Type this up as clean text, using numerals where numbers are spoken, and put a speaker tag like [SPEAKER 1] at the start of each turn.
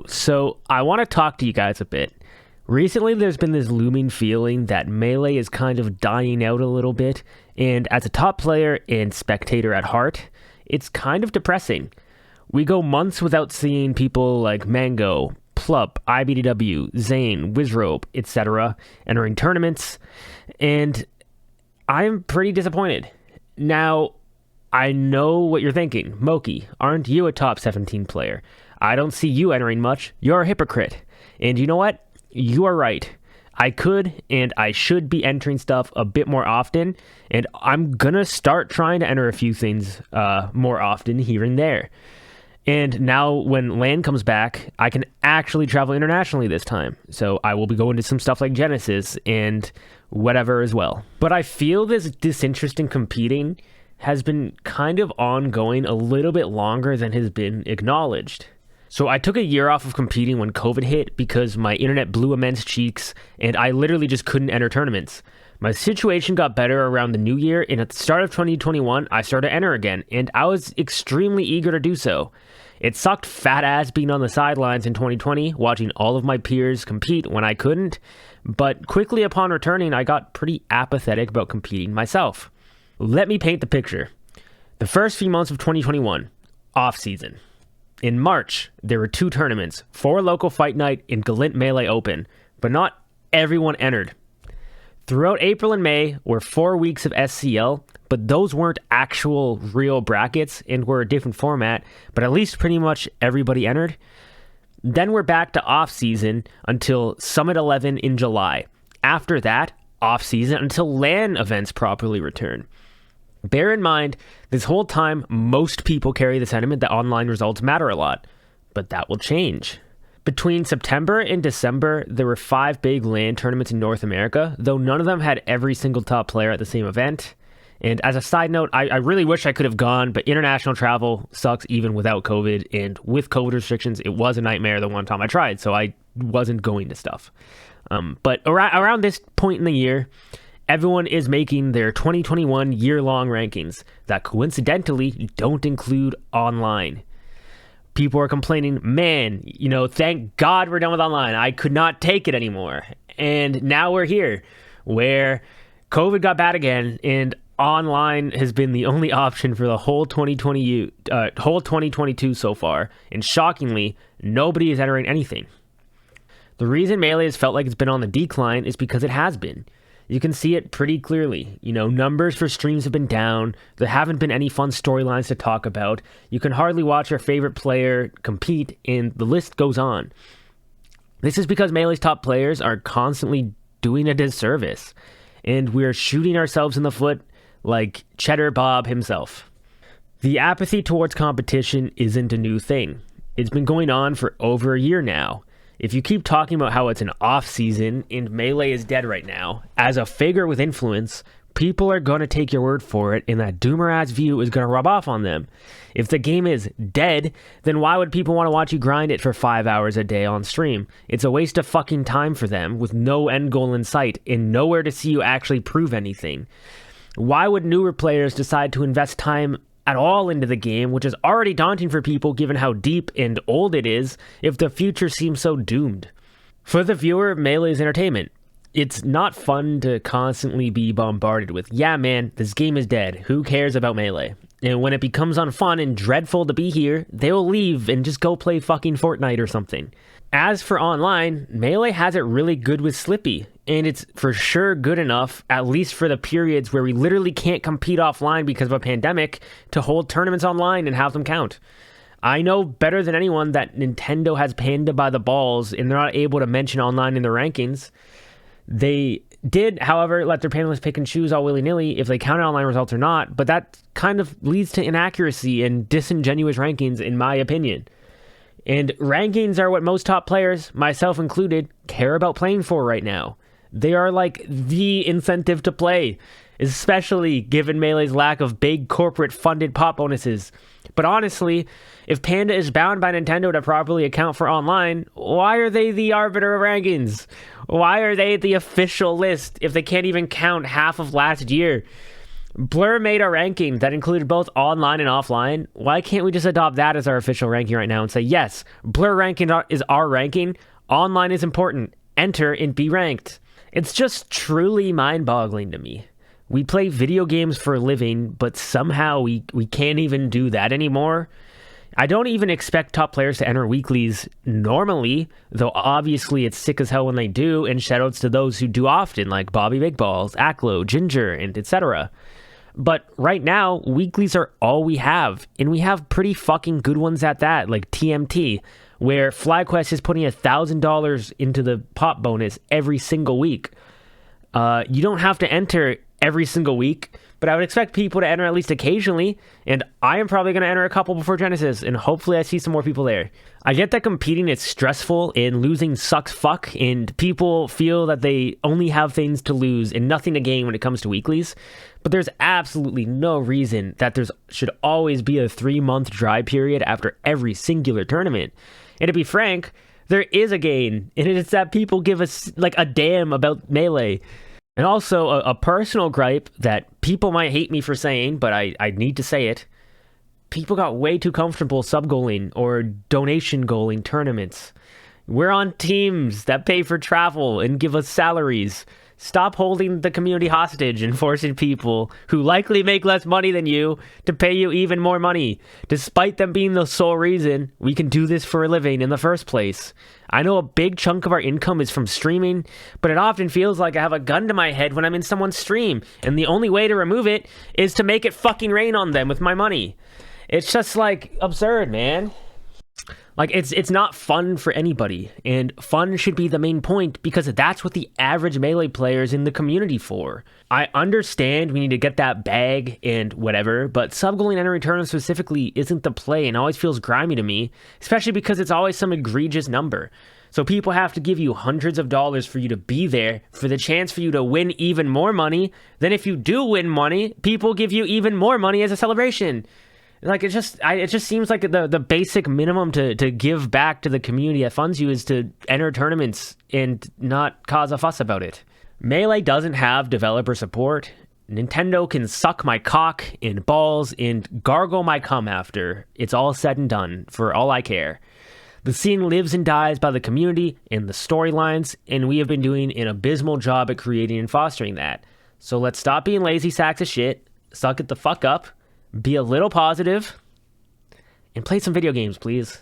[SPEAKER 1] So I want to talk to you guys a bit. Recently, there's been this looming feeling that Melee is kind of dying out a little bit, and as a top player and spectator at heart, it's kind of depressing. We go months without seeing people like Mango, Plup, IBDW, Zane, Wizrobe, etc. entering tournaments, and I'm pretty disappointed. Now, I know what you're thinking. Moky, aren't you a top 17 player? I don't see you entering much. You're a hypocrite. And you know what? You are right. I could and I should be entering stuff a bit more often, and I'm gonna start trying to enter a few things more often here and there. And now when LAN comes back, I can actually travel internationally this time. So I will be going to some stuff like Genesis and whatever as well. But I feel this disinterest in competing has been kind of ongoing a little bit longer than has been acknowledged. So I took a year off of competing when COVID hit because my internet blew immense cheeks and I literally just couldn't enter tournaments. My situation got better around the new year, and at the start of 2021, I started to enter again, and I was extremely eager to do so. It sucked fat ass being on the sidelines in 2020, watching all of my peers compete when I couldn't, but quickly upon returning, I got pretty apathetic about competing myself. Let me paint the picture. The first few months of 2021, off-season. In March, there were 2 tournaments, 4 local Fight Night and Galint Melee Open, but not everyone entered. Throughout April and May were 4 weeks of SCL, but those weren't actual real brackets and were a different format, but at least pretty much everybody entered. Then we're back to off-season until Summit 11 in July. After that, off-season until LAN events properly return. Bear in mind, this whole time, most people carry the sentiment that online results matter a lot, but that will change. Between September and December, there were 5 big LAN tournaments in North America, though none of them had every single top player at the same event. And as a side note, I really wish I could have gone, but international travel sucks even without COVID, and with COVID restrictions, it was a nightmare the one time I tried, so I wasn't going to stuff. But around this point in the year, everyone is making their 2021 year-long rankings that coincidentally don't include online. People are complaining, man, thank God we're done with online. I could not take it anymore. And now we're here, where COVID got bad again, and online has been the only option for the whole 2022 so far. And shockingly, nobody is entering anything. The reason Melee has felt like it's been on the decline is because it has been. You can see it pretty clearly. Numbers for streams have been down. There haven't been any fun storylines to talk about. You can hardly watch your favorite player compete, and the list goes on. This is because Melee's top players are constantly doing a disservice, and we're shooting ourselves in the foot like Cheddar Bob himself. The apathy towards competition isn't a new thing. It's been going on for over a year now. If you keep talking about how it's an off-season and Melee is dead right now, as a figure with influence, people are going to take your word for it, and that doomer-ass view is going to rub off on them. If the game is dead, then why would people want to watch you grind it for 5 hours a day on stream? It's a waste of fucking time for them, with no end goal in sight, and nowhere to see you actually prove anything. Why would newer players decide to invest time at all into the game, which is already daunting for people given how deep and old it is, if the future seems so doomed? For the viewer, Melee is entertainment. It's not fun to constantly be bombarded with, yeah man, this game is dead, who cares about Melee? And when it becomes unfun and dreadful to be here, they will leave and just go play fucking Fortnite or something. As for online, Melee has it really good with Slippy, and it's for sure good enough, at least for the periods where we literally can't compete offline because of a pandemic, to hold tournaments online and have them count. I know better than anyone that Nintendo has Panda by the balls and they're not able to mention online in their rankings. They did, however, let their panelists pick and choose all willy-nilly if they counted online results or not, but that kind of leads to inaccuracy and disingenuous rankings, in my opinion. And rankings are what most top players, myself included, care about playing for right now. They are like the incentive to play, especially given Melee's lack of big corporate funded pop bonuses. But honestly, if Panda is bound by Nintendo to properly account for online, why are they the arbiter of rankings? Why are they the official list if they can't even count half of last year? Blur made a ranking that included both online and offline. Why can't we just adopt that as our official ranking right now and say, yes, Blur ranking is our ranking. Online is important. Enter and be ranked. It's just truly mind-boggling to me. We play video games for a living, but somehow we can't even do that anymore. I don't even expect top players to enter weeklies normally, though obviously it's sick as hell when they do, and shoutouts to those who do often, like Bobby Big Balls, Aklo, Ginger, and etc. But right now, weeklies are all we have, and we have pretty fucking good ones at that, like TMT, where FlyQuest is putting $1,000 into the pop bonus every single week. You don't have to enter every single week, but I would expect people to enter at least occasionally, and I am probably going to enter a couple before Genesis, and hopefully I see some more people there. I get that competing is stressful and losing sucks fuck, and people feel that they only have things to lose and nothing to gain when it comes to weeklies, but there's absolutely no reason that there should always be a 3-month dry period after every singular tournament. And to be frank, there is a gain, and it's that people give us like a damn about Melee. And also, a personal gripe that people might hate me for saying, but I need to say it. People got way too comfortable sub-goaling or donation goaling tournaments. We're on teams that pay for travel and give us salaries. Stop holding the community hostage and forcing people who likely make less money than you to pay you even more money, despite them being the sole reason we can do this for a living in the first place. I know a big chunk of our income is from streaming, but it often feels like I have a gun to my head when I'm in someone's stream, and the only way to remove it is to make it fucking rain on them with my money. It's just like absurd, man. Like, it's not fun for anybody, and fun should be the main point because that's what the average Melee player is in the community for. I understand we need to get that bag and whatever, but sub-goaling entering tournaments specifically isn't the play and always feels grimy to me, especially because it's always some egregious number. So people have to give you hundreds of dollars for you to be there, for the chance for you to win even more money. Then if you do win money, people give you even more money as a celebration. Like, it just seems like the basic minimum to give back to the community that funds you is to enter tournaments and not cause a fuss about it. Melee doesn't have developer support. Nintendo can suck my cock and balls and gargle my cum after it's all said and done, for all I care. The scene lives and dies by the community and the storylines, and we have been doing an abysmal job at creating and fostering that. So let's stop being lazy sacks of shit, suck it the fuck up, be a little positive, and play some video games, please.